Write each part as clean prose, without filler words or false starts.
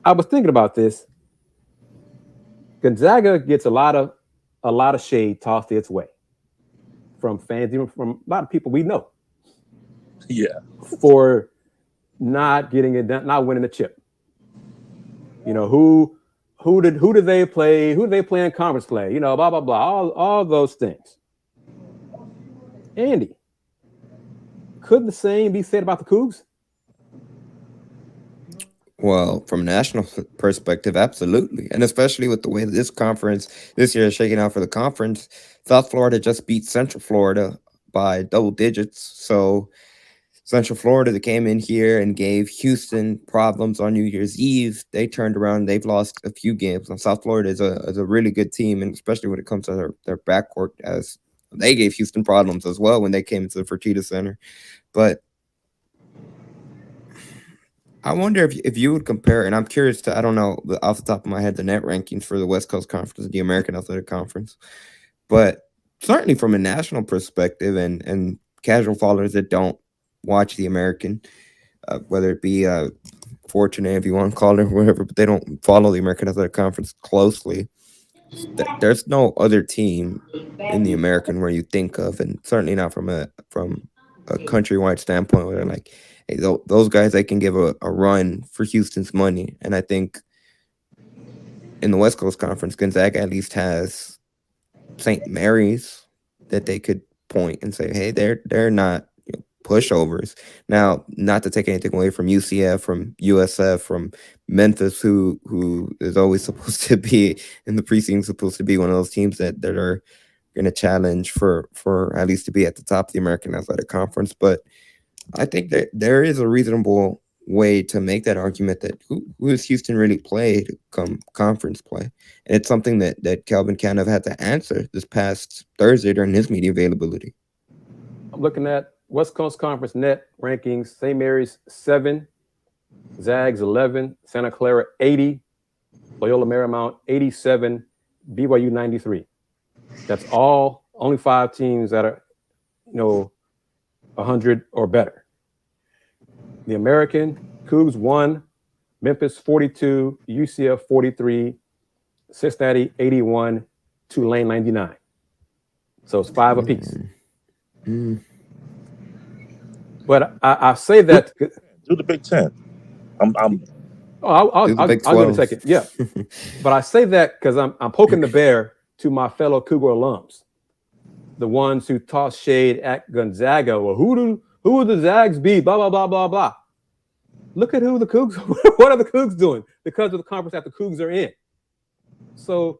I was thinking about this. Gonzaga gets a lot of shade tossed its way from fans, even from a lot of people we know, Yeah. for not getting it done, not winning the chip. Who did they play? Who did they play in conference play? Blah blah blah. All those things. Andy, could the same be said about the Cougs? Well, from a national perspective, absolutely. And especially with the way this conference this year is shaking out for the conference, South Florida just beat Central Florida by double digits. So Central Florida that came in here and gave Houston problems on New Year's Eve. They turned around. They've lost a few games. And South Florida is a really good team, and especially when it comes to their backcourt, as they gave Houston problems as well when they came into the Fertitta Center. But I wonder if you would compare, and I'm curious to, I don't know off the top of my head, the net rankings for the West Coast Conference, the American Athletic Conference, but certainly from a national perspective and casual followers that don't watch the American, whether it be fortunate, if you want to call it, or whatever, but they don't follow the American Athletic Conference closely. There's no other team in the American where you think of, and certainly not from a countrywide standpoint where they're like, hey, those guys they can give a run for Houston's money. And I think in the West Coast Conference, Gonzaga at least has St. Mary's that they could point and say, hey, they're not pushovers. Now, not to take anything away from UCF, from USF, from Memphis, who is always supposed to be in the preseason, supposed to be one of those teams that are going to challenge for at least to be at the top of the American Athletic Conference. But I think that there is a reasonable way to make that argument that who has Houston really played come conference play? And it's something that Calvin Canov had to answer this past Thursday during his media availability. I'm looking at West Coast Conference net rankings. St. Mary's 7, Zags 11, Santa Clara 80, Loyola Marymount 87, BYU 93. That's all. Only 5 teams that are, 100 or better. The American, Cougs 1, Memphis 42, UCF 43, Cincinnati 81, Tulane 99. So it's 5 apiece. Mm. But I say that. Do the Big Ten. I'm I'll Do the Big give it a 12. second. Yeah. But I say that because I'm poking the bear to my fellow Cougar alums, the ones who toss shade at Gonzaga. Well, who will the Zags be? Blah blah blah blah blah. Look at who the Cougs. What are the Cougs doing? Because of the conference that the Cougs are in. So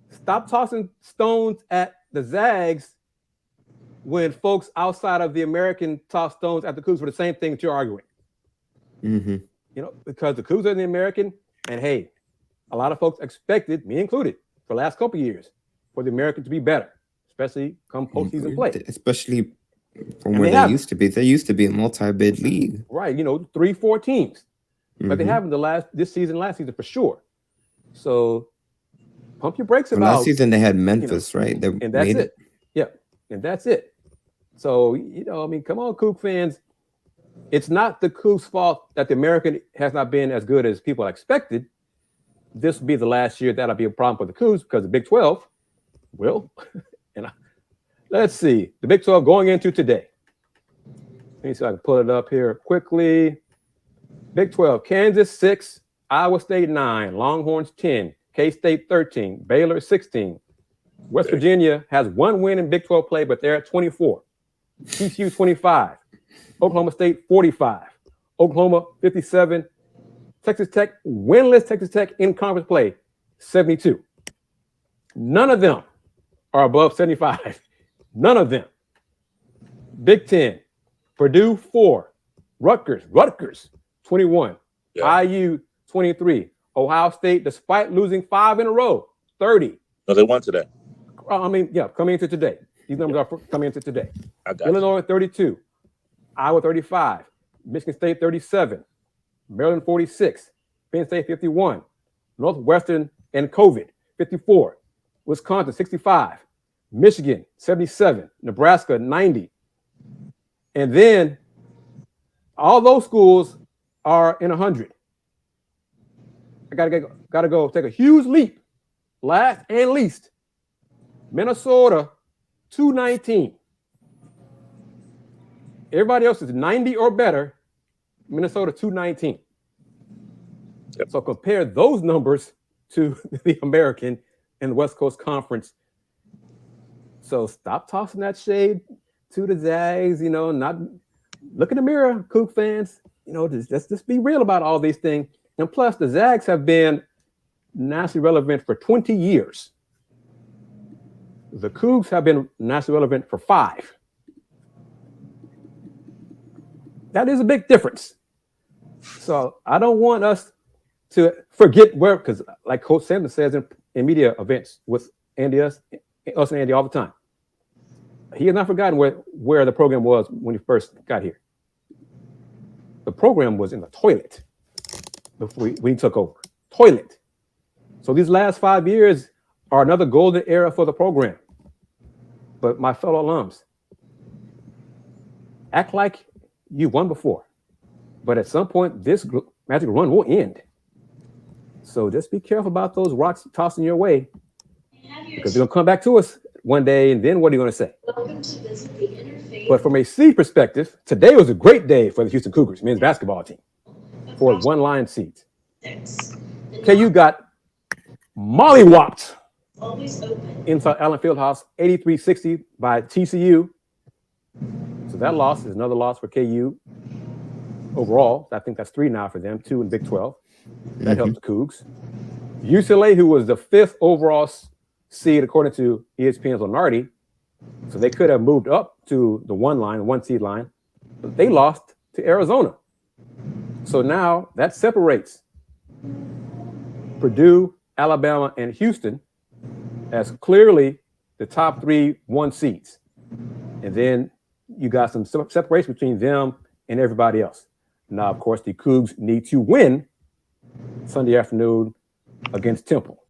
stop tossing stones at the Zags when folks outside of the American toss stones at the Cougs for the same thing that you're arguing. Mm-hmm. Because the Cougs are in the American, and hey, a lot of folks expected, me included, for the last couple of years, for the American to be better, especially come postseason play. Especially from And where they they haven't. used to be. They used to be a multi-bid league. Right, 3-4 teams. But they Mhm. haven't last season for sure. So pump your brakes Well, last about, season they had Memphis, right? They and that's made it. Yeah, and that's it. So, come on, Coug fans. It's not the Cougs' fault that the American has not been as good as people expected. This will be the last year that'll be a problem for the Cougs because the Big 12 will. And let's see. The Big 12 going into today. Let me see if I can pull it up here quickly. Big 12, Kansas 6, Iowa State 9, Longhorns 10, K-State 13, Baylor 16. West Virginia has 1 win in Big 12 play, but they're at 24. TCU 25, Oklahoma State 45, Oklahoma 57, Texas Tech, winless Texas Tech in conference play, 72. None of them are above 75. None of them. Big 10, Purdue 4, Rutgers 21, Yeah. IU 23, Ohio State, despite losing 5 in a row, 30. No, they won today. Coming into today. These numbers are coming into today. I got Illinois 32, Iowa 35, Michigan State 37, Maryland 46, Penn State 51, Northwestern and COVID 54, Wisconsin 65, Michigan 77, Nebraska 90. And then all those schools are in 100. I gotta go take a huge leap. Last and least, Minnesota 219. Everybody else is 90 or better. Minnesota 219. Yep. So compare those numbers to the American and the West Coast Conference. So stop tossing that shade to the Zags. Not look in the mirror, Coug fans. Just be real about all these things. And plus, the Zags have been nationally relevant for 20 years. The Cougs have been nationally relevant for 5. That is a big difference. So I don't want us to forget where, because like Coach Sanders says in media events with us and Andy all the time, he has not forgotten where the program was when he first got here. The program was in the toilet before we took over. Toilet. So these last 5 years are another golden era for the program. But my fellow alums, act like you won before. But at some point, this magic run will end. So just be careful about those rocks tossing your way, because they're going to come back to us one day, and then what are you going to say? Welcome to visit the interface. But from a seed perspective, today was a great day for the Houston Cougars men's basketball team for 1 line seeds. KU got mollywopped Always open. inside Allen Fieldhouse, 83-60 by TCU. So that loss is another loss for KU overall. I think that's 3 now for them, 2 in Big 12. That helps the Cougs. UCLA, who was the 5th overall seed according to ESPN's Lenardi, so they could have moved up to the 1 seed line, but they lost to Arizona. So now that separates Purdue, Alabama, and Houston as clearly the top 3 1 seeds. And then you got some separation between them and everybody else. Now, of course, the Cougs need to win Sunday afternoon against Temple.